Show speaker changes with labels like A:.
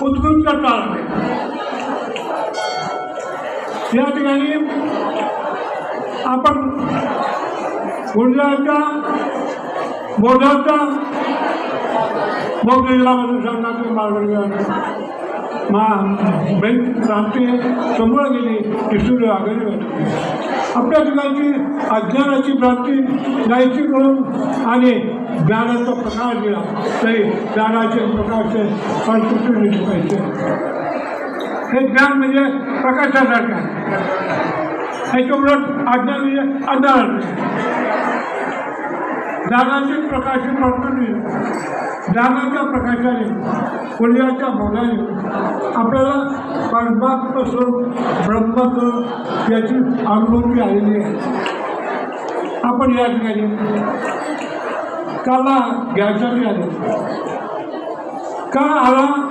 A: उत्कृष्ट काळ आहे. या ठिकाणी आपण गुजरातच्या बोधाचा बौद्ध जिल्हा मतदारसंघाचे मार्गदर्शन क्रांती समोर गेली ईश्वर आघाडी वाटली. आपल्या ठिकाणची अज्ञानाची प्राप्ती जायची करून आणि ज्ञानाचा प्रकाश दिला तरी ज्ञानाचे प्रकाश संस्कृती पाहिजे. हे ज्ञान म्हणजे प्रकाशासारखं आहे. ह्याच्यामुळं अज्ञान म्हणजे अंधार. ज्ञानाचे प्रकाश पडतो. ज्ञानाच्या प्रकाशाने पुण्याच्या बोधाने आपल्याला परमात्मस्वरूप ब्रह्मस्वरूप याची अनुभूती आलेली आहे. आपण या ठिकाणी काला घ्यायसाठी आलो. का आला